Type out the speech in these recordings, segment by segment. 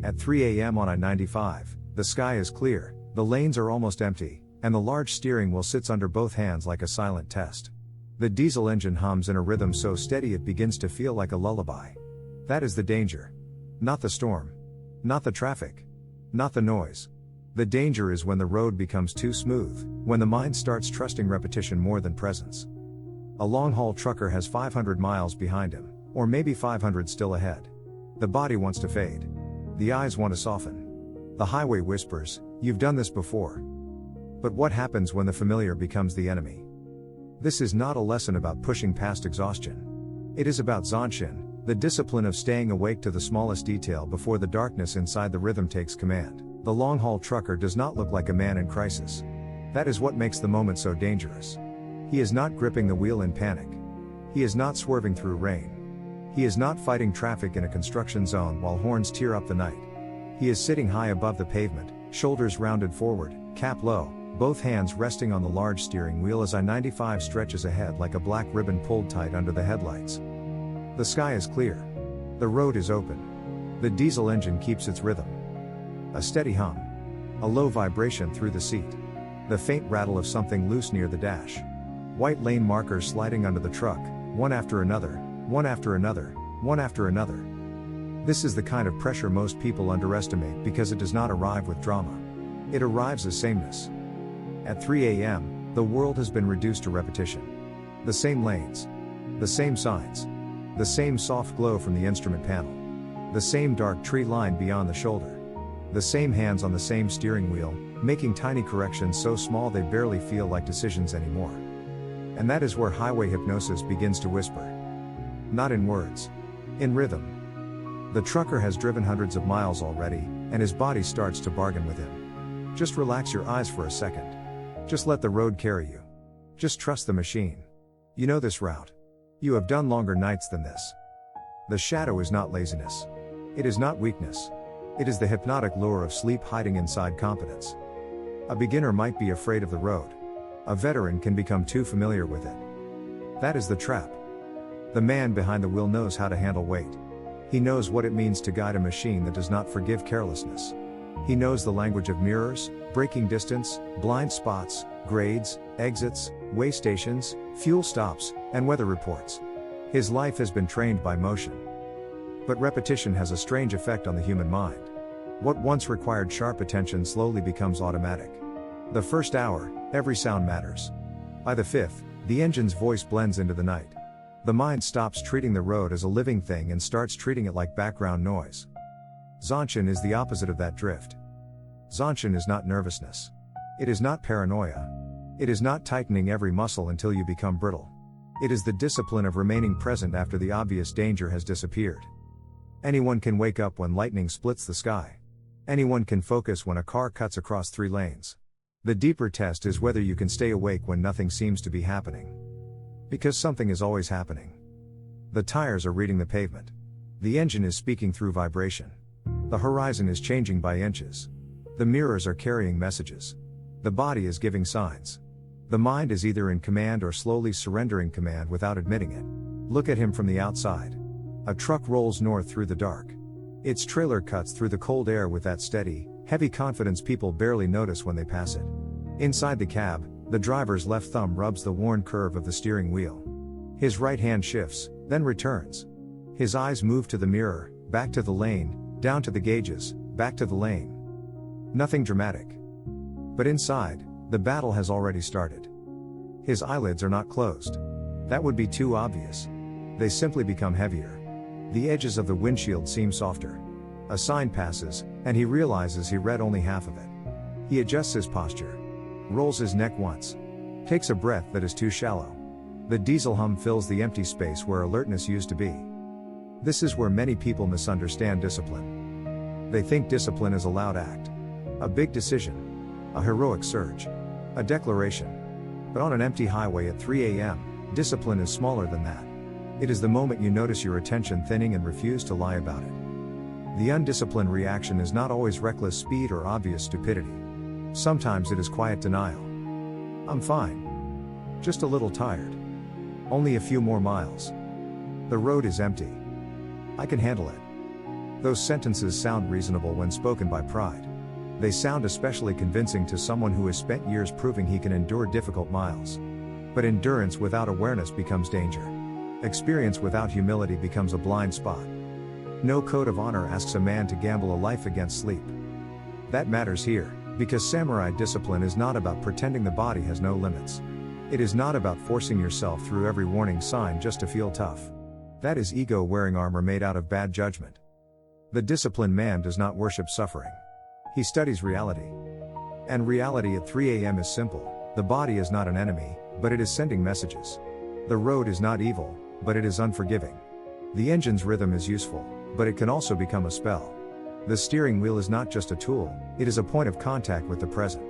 At 3 a.m. on I-95, the sky is clear, the lanes are almost empty, and the large steering wheel sits under both hands like a silent test. The diesel engine hums in a rhythm so steady it begins to feel like a lullaby. That is the danger. Not the storm. Not the traffic. Not the noise. The danger is when the road becomes too smooth, when the mind starts trusting repetition more than presence. A long-haul trucker has 500 miles behind him, or maybe 500 still ahead. The body wants to fade. The eyes want to soften. The highway whispers, "You've done this before." But what happens when the familiar becomes the enemy? This is not a lesson about pushing past exhaustion. It is about zanshin, the discipline of staying awake to the smallest detail before the darkness inside the rhythm takes command. The long-haul trucker does not look like a man in crisis. That is what makes the moment so dangerous. He is not gripping the wheel in panic. He is not swerving through rain. He is not fighting traffic in a construction zone while horns tear up the night. He is sitting high above the pavement, shoulders rounded forward, cap low, both hands resting on the large steering wheel as I-95 stretches ahead like a black ribbon pulled tight under the headlights. The sky is clear. The road is open. The diesel engine keeps its rhythm. A steady hum. A low vibration through the seat. The faint rattle of something loose near the dash. White lane markers sliding under the truck, one after another, one after another, one after another. This is the kind of pressure most people underestimate because it does not arrive with drama. It arrives as sameness. At 3 a.m., the world has been reduced to repetition. The same lanes. The same signs. The same soft glow from the instrument panel. The same dark tree line beyond the shoulder. The same hands on the same steering wheel, making tiny corrections so small they barely feel like decisions anymore. And that is where highway hypnosis begins to whisper. Not in words. In rhythm. The trucker has driven hundreds of miles already, and his body starts to bargain with him. Just relax your eyes for a second. Just let the road carry you. Just trust the machine. You know this route. You have done longer nights than this. The shadow is not laziness. It is not weakness. It is the hypnotic lure of sleep hiding inside competence. A beginner might be afraid of the road. A veteran can become too familiar with it. That is the trap. The man behind the wheel knows how to handle weight. He knows what it means to guide a machine that does not forgive carelessness. He knows the language of mirrors, braking distance, blind spots, grades, exits, way stations, fuel stops, and weather reports. His life has been trained by motion. But repetition has a strange effect on the human mind. What once required sharp attention slowly becomes automatic. The first hour, every sound matters. By the fifth, the engine's voice blends into the night. The mind stops treating the road as a living thing and starts treating it like background noise. Zanshin is the opposite of that drift. Zanshin is not nervousness. It is not paranoia. It is not tightening every muscle until you become brittle. It is the discipline of remaining present after the obvious danger has disappeared. Anyone can wake up when lightning splits the sky. Anyone can focus when a car cuts across 3 lanes. The deeper test is whether you can stay awake when nothing seems to be happening. Because something is always happening. The tires are reading the pavement. The engine is speaking through vibration. The horizon is changing by inches. The mirrors are carrying messages. The body is giving signs. The mind is either in command or slowly surrendering command without admitting it. Look at him from the outside. A truck rolls north through the dark. Its trailer cuts through the cold air with that steady, heavy confidence people barely notice when they pass it. Inside the cab, the driver's left thumb rubs the worn curve of the steering wheel. His right hand shifts, then returns. His eyes move to the mirror, back to the lane, down to the gauges, back to the lane. Nothing dramatic. But inside, the battle has already started. His eyelids are not closed. That would be too obvious. They simply become heavier. The edges of the windshield seem softer. A sign passes, and he realizes he read only half of it. He adjusts his posture. Rolls his neck once. Takes a breath that is too shallow. The diesel hum fills the empty space where alertness used to be. This is where many people misunderstand discipline. They think discipline is a loud act. A big decision. A heroic surge. A declaration. But on an empty highway at 3 a.m., discipline is smaller than that. It is the moment you notice your attention thinning and refuse to lie about it. The undisciplined reaction is not always reckless speed or obvious stupidity. Sometimes it is quiet denial. I'm fine. Just a little tired. Only a few more miles. The road is empty. I can handle it. Those sentences sound reasonable when spoken by pride. They sound especially convincing to someone who has spent years proving he can endure difficult miles. But endurance without awareness becomes danger. Experience without humility becomes a blind spot. No code of honor asks a man to gamble a life against sleep. That matters here, because samurai discipline is not about pretending the body has no limits. It is not about forcing yourself through every warning sign just to feel tough. That is ego wearing armor made out of bad judgment. The disciplined man does not worship suffering. He studies reality. And reality at 3 a.m. is simple. The body is not an enemy, but it is sending messages. The road is not evil, but it is unforgiving. The engine's rhythm is useful, but it can also become a spell. The steering wheel is not just a tool, it is a point of contact with the present.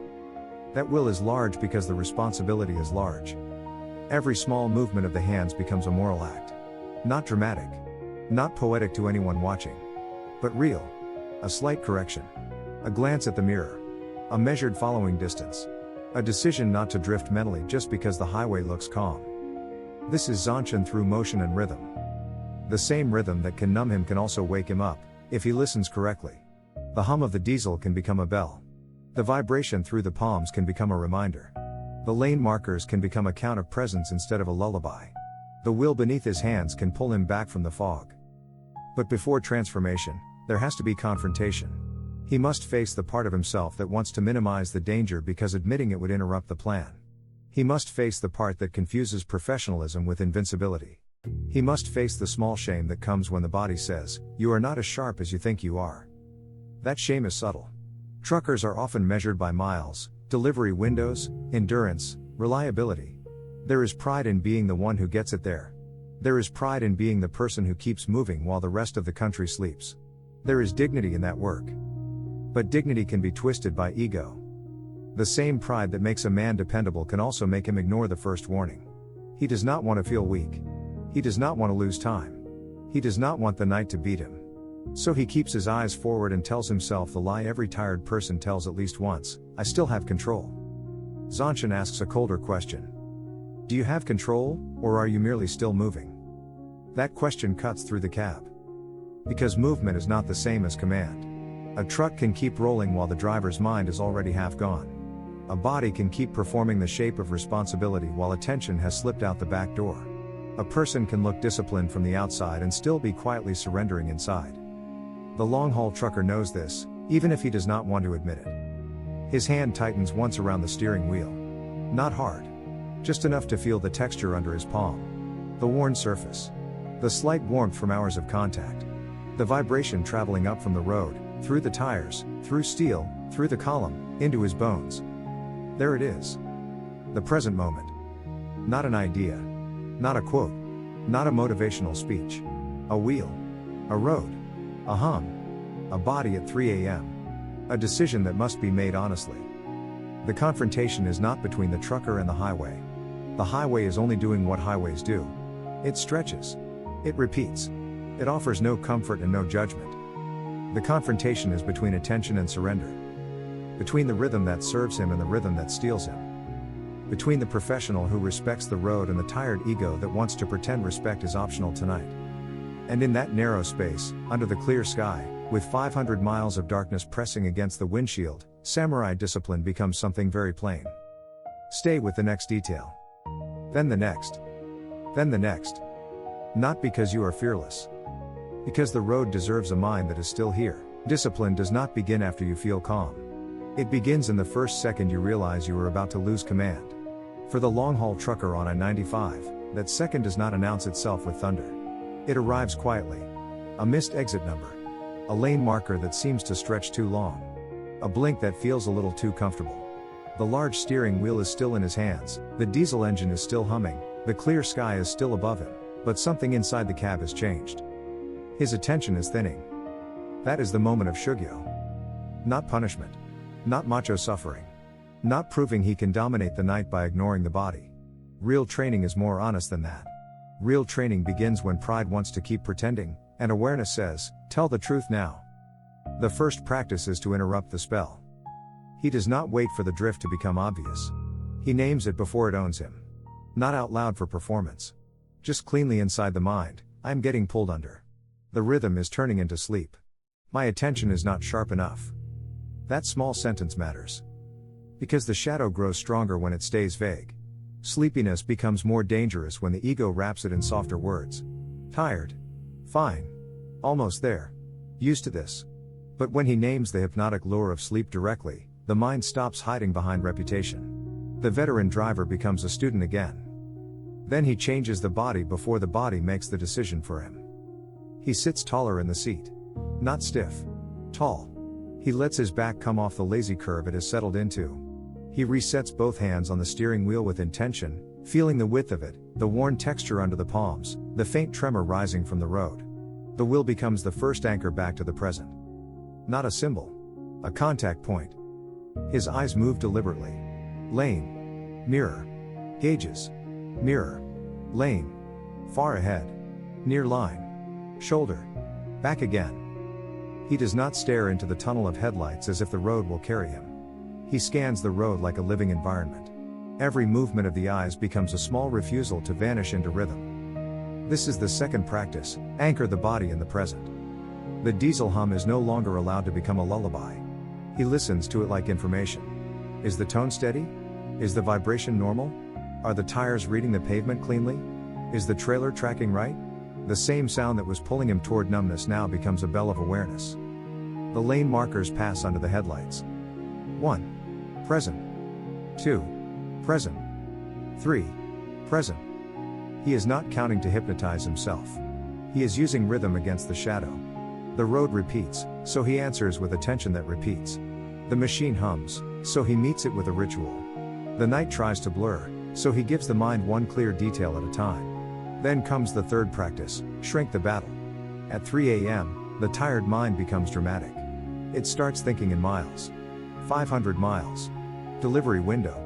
That will is large because the responsibility is large. Every small movement of the hands becomes a moral act. Not dramatic. Not poetic to anyone watching. But real. A slight correction. A glance at the mirror. A measured following distance. A decision not to drift mentally just because the highway looks calm. This is Zanshin through motion and rhythm. The same rhythm that can numb him can also wake him up, if he listens correctly. The hum of the diesel can become a bell. The vibration through the palms can become a reminder. The lane markers can become a count of presence instead of a lullaby. The will beneath his hands can pull him back from the fog. But before transformation, there has to be confrontation. He must face the part of himself that wants to minimize the danger because admitting it would interrupt the plan. He must face the part that confuses professionalism with invincibility. He must face the small shame that comes when the body says, "You are not as sharp as you think you are." That shame is subtle. Truckers are often measured by miles, delivery windows, endurance, reliability. There is pride in being the one who gets it there. There is pride in being the person who keeps moving while the rest of the country sleeps. There is dignity in that work. But dignity can be twisted by ego. The same pride that makes a man dependable can also make him ignore the first warning. He does not want to feel weak. He does not want to lose time. He does not want the night to beat him. So he keeps his eyes forward and tells himself the lie every tired person tells at least once: I still have control. Zanshin asks a colder question. Do you have control, or are you merely still moving? That question cuts through the cab. Because movement is not the same as command. A truck can keep rolling while the driver's mind is already half gone. A body can keep performing the shape of responsibility while attention has slipped out the back door. A person can look disciplined from the outside and still be quietly surrendering inside. The long-haul trucker knows this, even if he does not want to admit it. His hand tightens once around the steering wheel. Not hard. Just enough to feel the texture under his palm. The worn surface. The slight warmth from hours of contact. The vibration traveling up from the road, through the tires, through steel, through the column, into his bones. There it is. The present moment. Not an idea. Not a quote. Not a motivational speech. A wheel. A road. A hum. A body at 3 a.m. A decision that must be made honestly. The confrontation is not between the trucker and the highway. The highway is only doing what highways do. It stretches. It repeats. It offers no comfort and no judgment. The confrontation is between attention and surrender. Between the rhythm that serves him and the rhythm that steals him. Between the professional who respects the road and the tired ego that wants to pretend respect is optional tonight. And in that narrow space, under the clear sky, with 500 miles of darkness pressing against the windshield, samurai discipline becomes something very plain. Stay with the next detail. Then the next. Then the next. Not because you are fearless. Because the road deserves a mind that is still here. Discipline does not begin after you feel calm. It begins in the first second you realize you are about to lose command. For the long-haul trucker on I-95, that second does not announce itself with thunder. It arrives quietly. A missed exit number. A lane marker that seems to stretch too long. A blink that feels a little too comfortable. The large steering wheel is still in his hands, the diesel engine is still humming, the clear sky is still above him, but something inside the cab has changed. His attention is thinning. That is the moment of shugyo. Not punishment. Not macho suffering. Not proving he can dominate the night by ignoring the body. Real training is more honest than that. Real training begins when pride wants to keep pretending, and awareness says, tell the truth now. The first practice is to interrupt the spell. He does not wait for the drift to become obvious. He names it before it owns him. Not out loud for performance. Just cleanly inside the mind, I am getting pulled under. The rhythm is turning into sleep. My attention is not sharp enough. That small sentence matters. Because the shadow grows stronger when it stays vague. Sleepiness becomes more dangerous when the ego wraps it in softer words. Tired. Fine. Almost there. Used to this. But when he names the hypnotic lure of sleep directly, the mind stops hiding behind reputation. The veteran driver becomes a student again. Then he changes the body before the body makes the decision for him. He sits taller in the seat. Not stiff. Tall. He lets his back come off the lazy curve it has settled into. He resets both hands on the steering wheel with intention, feeling the width of it, the worn texture under the palms, the faint tremor rising from the road. The wheel becomes the first anchor back to the present. Not a symbol. A contact point. His eyes move deliberately. Lane. Mirror. Gauges. Mirror. Lane. Far ahead. Near line. Shoulder. Back again. He does not stare into the tunnel of headlights as if the road will carry him. He scans the road like a living environment. Every movement of the eyes becomes a small refusal to vanish into rhythm. This is the second practice, anchor the body in the present. The diesel hum is no longer allowed to become a lullaby. He listens to it like information. Is the tone steady? Is the vibration normal? Are the tires reading the pavement cleanly? Is the trailer tracking right? The same sound that was pulling him toward numbness now becomes a bell of awareness. The lane markers pass under the headlights. 1. Present. 2. Present. 3. Present. He is not counting to hypnotize himself. He is using rhythm against the shadow. The road repeats, so he answers with attention that repeats. The machine hums, so he meets it with a ritual. The night tries to blur, so he gives the mind one clear detail at a time. Then comes the third practice, shrink the battle. At 3 a.m., the tired mind becomes dramatic. It starts thinking in miles. 500 miles. Delivery window.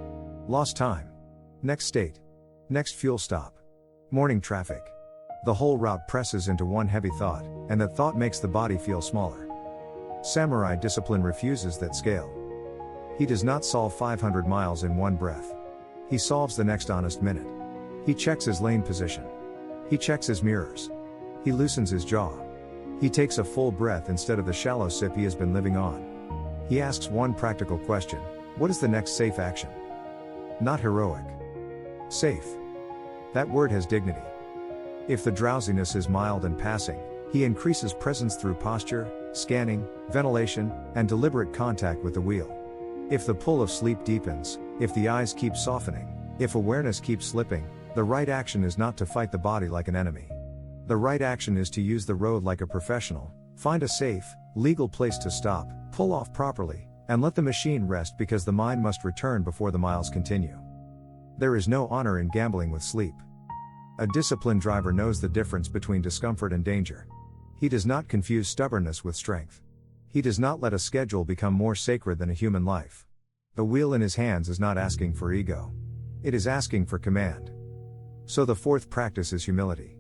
Lost time. Next state. Next fuel stop. Morning traffic. The whole route presses into one heavy thought, and that thought makes the body feel smaller. Samurai discipline refuses that scale. He does not solve 500 miles in one breath. He solves the next honest minute. He checks his lane position. He checks his mirrors. He loosens his jaw. He takes a full breath instead of the shallow sip he has been living on. He asks one practical question: what is the next safe action? Not heroic. Safe. That word has dignity. If the drowsiness is mild and passing, he increases presence through posture, scanning, ventilation, and deliberate contact with the wheel. If the pull of sleep deepens, if the eyes keep softening, if awareness keeps slipping, the right action is not to fight the body like an enemy. The right action is to use the road like a professional, find a safe, legal place to stop, pull off properly, and let the machine rest because the mind must return before the miles continue. There is no honor in gambling with sleep. A disciplined driver knows the difference between discomfort and danger. He does not confuse stubbornness with strength. He does not let a schedule become more sacred than a human life. The wheel in his hands is not asking for ego. It is asking for command. So the fourth practice is humility.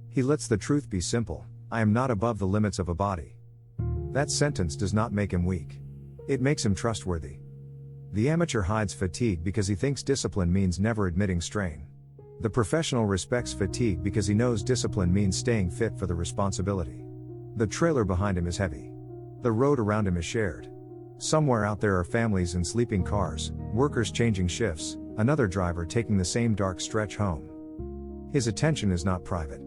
He lets the truth be simple: I am not above the limits of a body. That sentence does not make him weak. It makes him trustworthy. The amateur hides fatigue because he thinks discipline means never admitting strain. The professional respects fatigue because he knows discipline means staying fit for the responsibility. The trailer behind him is heavy. The road around him is shared. Somewhere out there are families in sleeping cars, workers changing shifts, another driver taking the same dark stretch home. His attention is not private.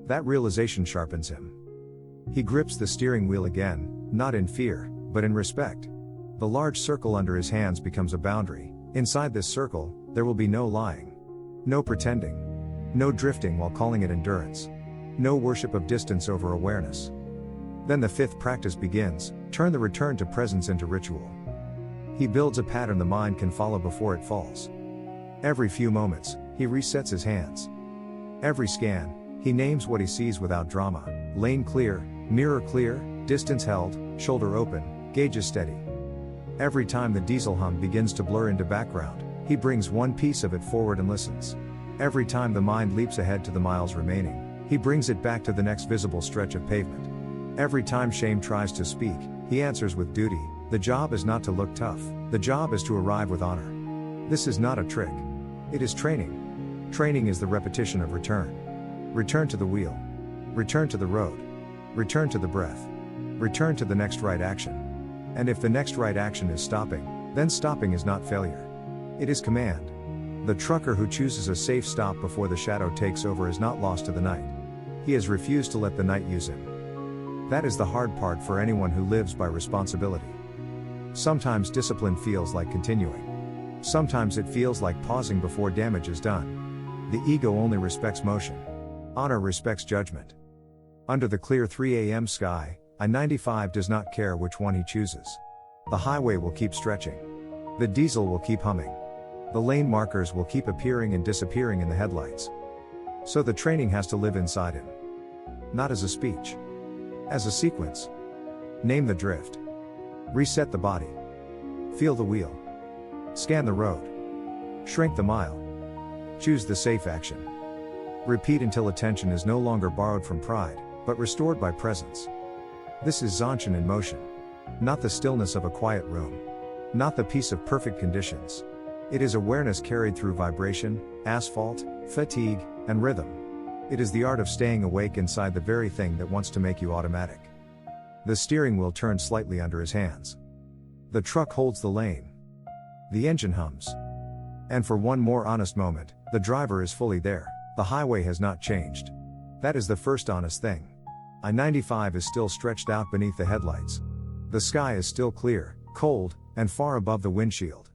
That realization sharpens him. He grips the steering wheel again, not in fear, but in respect. The large circle under his hands becomes a boundary. Inside this circle, there will be no lying. No pretending. No drifting while calling it endurance. No worship of distance over awareness. Then the fifth practice begins: turn the return to presence into ritual. He builds a pattern the mind can follow before it falls. Every few moments, he resets his hands. Every scan, he names what he sees without drama: lane clear, mirror clear, distance held, shoulder open, gauges steady. Every time the diesel hum begins to blur into background, he brings one piece of it forward and listens. Every time the mind leaps ahead to the miles remaining, he brings it back to the next visible stretch of pavement. Every time shame tries to speak, he answers with duty: the job is not to look tough, the job is to arrive with honor. This is not a trick. It is training. Training is the repetition of return. Return to the wheel. Return to the road. Return to the breath. Return to the next right action. And if the next right action is stopping, then stopping is not failure. It is command. The trucker who chooses a safe stop before the shadow takes over is not lost to the night. He has refused to let the night use him. That is the hard part for anyone who lives by responsibility. Sometimes discipline feels like continuing. Sometimes it feels like pausing before damage is done. The ego only respects motion. Honor respects judgment. Under the clear 3 a.m. sky, I-95 does not care which one he chooses. The highway will keep stretching. The diesel will keep humming. The lane markers will keep appearing and disappearing in the headlights. So the training has to live inside him. Not as a speech. As a sequence. Name the drift. Reset the body. Feel the wheel. Scan the road. Shrink the mile. Choose the safe action. Repeat until attention is no longer borrowed from pride, but restored by presence. This is Zanshin in motion. Not the stillness of a quiet room. Not the peace of perfect conditions. It is awareness carried through vibration, asphalt, fatigue, and rhythm. It is the art of staying awake inside the very thing that wants to make you automatic. The steering wheel turns slightly under his hands. The truck holds the lane. The engine hums. And for one more honest moment, the driver is fully there. The highway has not changed. That is the first honest thing. I-95 is still stretched out beneath the headlights. The sky is still clear, cold, and far above the windshield.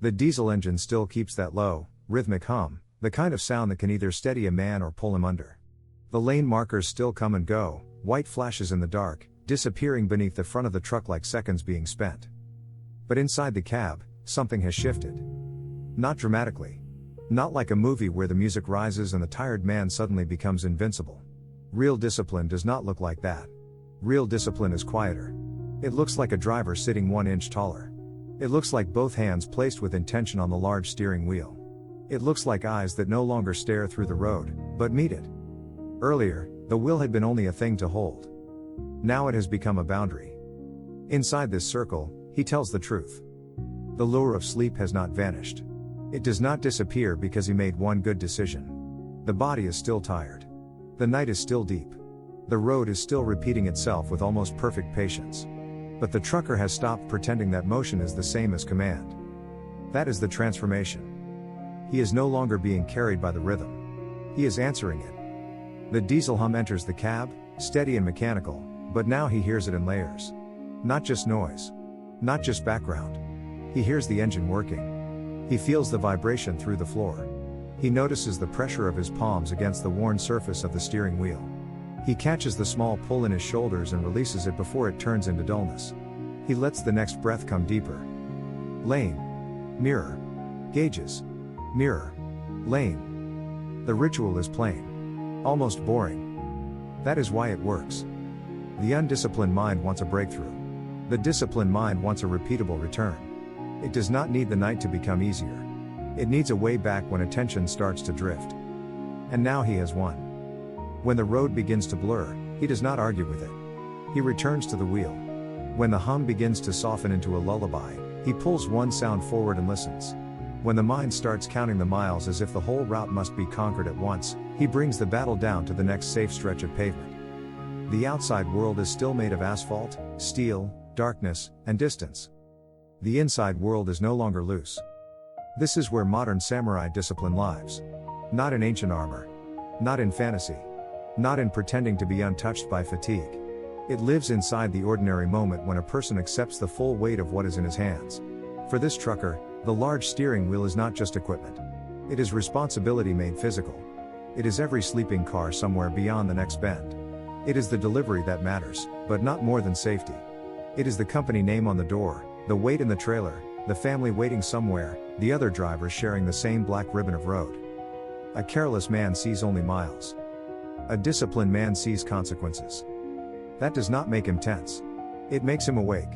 The diesel engine still keeps that low, rhythmic hum, the kind of sound that can either steady a man or pull him under. The lane markers still come and go, white flashes in the dark, disappearing beneath the front of the truck like seconds being spent. But inside the cab, something has shifted. Not dramatically. Not like a movie where the music rises and the tired man suddenly becomes invincible. Real discipline does not look like that. Real discipline is quieter. It looks like a driver sitting 1 inch taller. It looks like both hands placed with intention on the large steering wheel. It looks like eyes that no longer stare through the road, but meet it. Earlier, the will had been only a thing to hold. Now it has become a boundary. Inside this circle, he tells the truth. The lure of sleep has not vanished. It does not disappear because he made one good decision. The body is still tired. The night is still deep. The road is still repeating itself with almost perfect patience. But the trucker has stopped pretending that motion is the same as command. That is the transformation. He is no longer being carried by the rhythm. He is answering it. The diesel hum enters the cab, steady and mechanical, but now he hears it in layers. Not just noise. Not just background. He hears the engine working. He feels the vibration through the floor. He notices the pressure of his palms against the worn surface of the steering wheel. He catches the small pull in his shoulders and releases it before it turns into dullness. He lets the next breath come deeper. Lane. Mirror. Gauges. Mirror. Lane. The ritual is plain. Almost boring. That is why it works. The undisciplined mind wants a breakthrough. The disciplined mind wants a repeatable return. It does not need the night to become easier. It needs a way back when attention starts to drift. And now he has won. When the road begins to blur, he does not argue with it. He returns to the wheel. When the hum begins to soften into a lullaby, he pulls one sound forward and listens. When the mind starts counting the miles as if the whole route must be conquered at once, he brings the battle down to the next safe stretch of pavement. The outside world is still made of asphalt, steel, darkness, and distance. The inside world is no longer loose. This is where modern samurai discipline lives. Not in ancient armor. Not in fantasy. Not in pretending to be untouched by fatigue. It lives inside the ordinary moment when a person accepts the full weight of what is in his hands. For this trucker, the large steering wheel is not just equipment. It is responsibility made physical. It is every sleeping car somewhere beyond the next bend. It is the delivery that matters, but not more than safety. It is the company name on the door, the weight in the trailer, the family waiting somewhere, the other drivers sharing the same black ribbon of road. A careless man sees only miles. A disciplined man sees consequences. That does not make him tense. It makes him awake.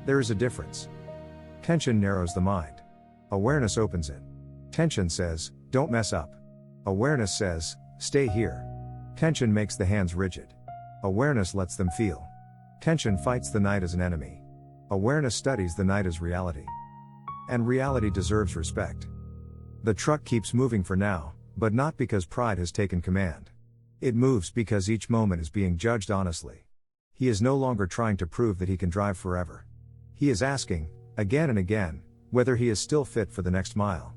There is a difference. Tension narrows the mind. Awareness opens it. Tension says, don't mess up. Awareness says, stay here. Tension makes the hands rigid. Awareness lets them feel. Tension fights the night as an enemy. Awareness studies the night as reality. And reality deserves respect. The truck keeps moving for now, but not because pride has taken command. It moves because each moment is being judged honestly. He is no longer trying to prove that he can drive forever. He is asking, again and again, whether he is still fit for the next mile.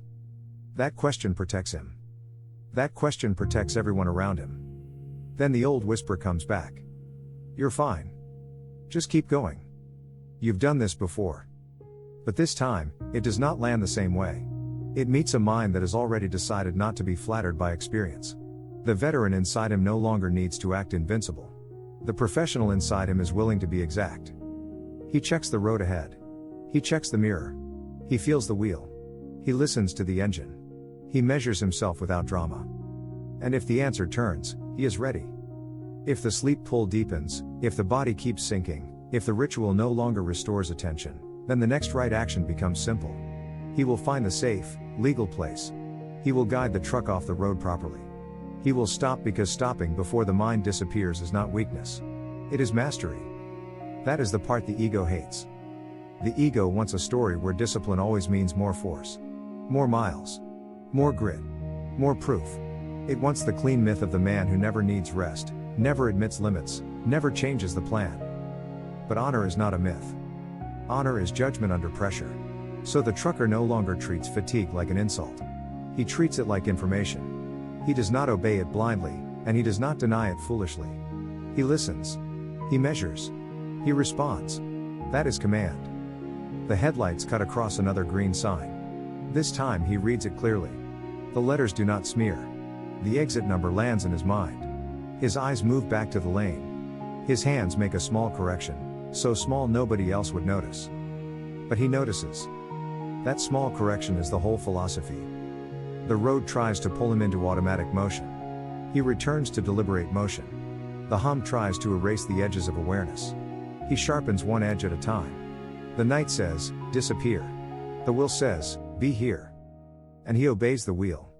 That question protects him. That question protects everyone around him. Then the old whisper comes back. You're fine. Just keep going. You've done this before. But this time, it does not land the same way. It meets a mind that has already decided not to be flattered by experience. The veteran inside him no longer needs to act invincible. The professional inside him is willing to be exact. He checks the road ahead. He checks the mirror. He feels the wheel. He listens to the engine. He measures himself without drama. And if the answer turns, he is ready. If the sleep pull deepens, if the body keeps sinking, if the ritual no longer restores attention, then the next right action becomes simple. He will find the safe, legal place. He will guide the truck off the road properly. He will stop because stopping before the mind disappears is not weakness. It is mastery. That is the part the ego hates. The ego wants a story where discipline always means more force. More miles. More grit. More proof. It wants the clean myth of the man who never needs rest, never admits limits, never changes the plan. But honor is not a myth. Honor is judgment under pressure. So the trucker no longer treats fatigue like an insult. He treats it like information. He does not obey it blindly, and he does not deny it foolishly. He listens. He measures. He responds. That is command. The headlights cut across another green sign. This time he reads it clearly. The letters do not smear. The exit number lands in his mind. His eyes move back to the lane. His hands make a small correction, so small nobody else would notice. But he notices. That small correction is the whole philosophy. The road tries to pull him into automatic motion. He returns to deliberate motion. The hum tries to erase the edges of awareness. He sharpens one edge at a time. The night says, disappear. The will says, be here. And he obeys the wheel.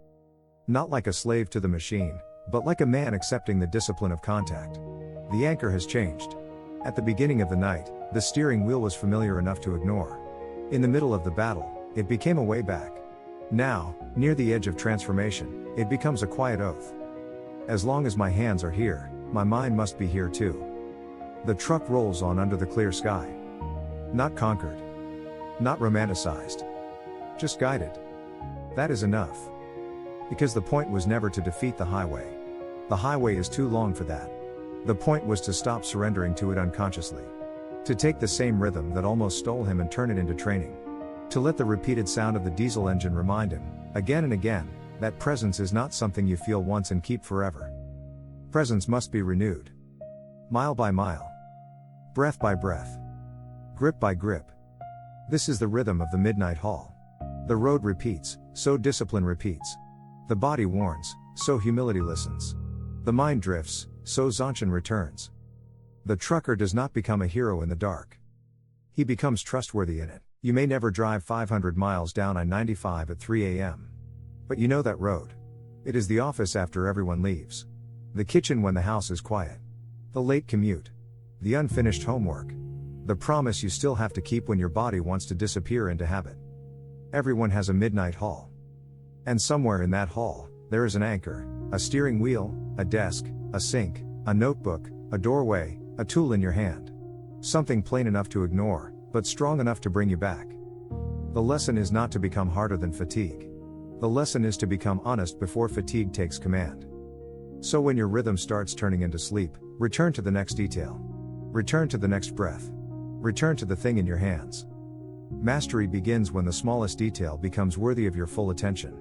Not like a slave to the machine, but like a man accepting the discipline of contact. The anchor has changed. At the beginning of the night, the steering wheel was familiar enough to ignore. In the middle of the battle, it became a way back. Now, near the edge of transformation, it becomes a quiet oath. As long as my hands are here, my mind must be here too. The truck rolls on under the clear sky. Not conquered. Not romanticized. Just guided. That is enough. Because the point was never to defeat the highway. The highway is too long for that. The point was to stop surrendering to it unconsciously. To take the same rhythm that almost stole him and turn it into training. To let the repeated sound of the diesel engine remind him, again and again, that presence is not something you feel once and keep forever. Presence must be renewed. Mile by mile. Breath by breath. Grip by grip. This is the rhythm of the midnight haul. The road repeats, so discipline repeats. The body warns, so humility listens. The mind drifts, so Zanshin returns. The trucker does not become a hero in the dark. He becomes trustworthy in it. You may never drive 500 miles down I-95 at 3 a.m. But you know that road. It is the office after everyone leaves. The kitchen when the house is quiet. The late commute. The unfinished homework. The promise you still have to keep when your body wants to disappear into habit. Everyone has a midnight haul. And somewhere in that haul, there is an anchor, a steering wheel, a desk, a sink, a notebook, a doorway, a tool in your hand. Something plain enough to ignore, but strong enough to bring you back. The lesson is not to become harder than fatigue. The lesson is to become honest before fatigue takes command. So when your rhythm starts turning into sleep, return to the next detail. Return to the next breath. Return to the thing in your hands. Mastery begins when the smallest detail becomes worthy of your full attention.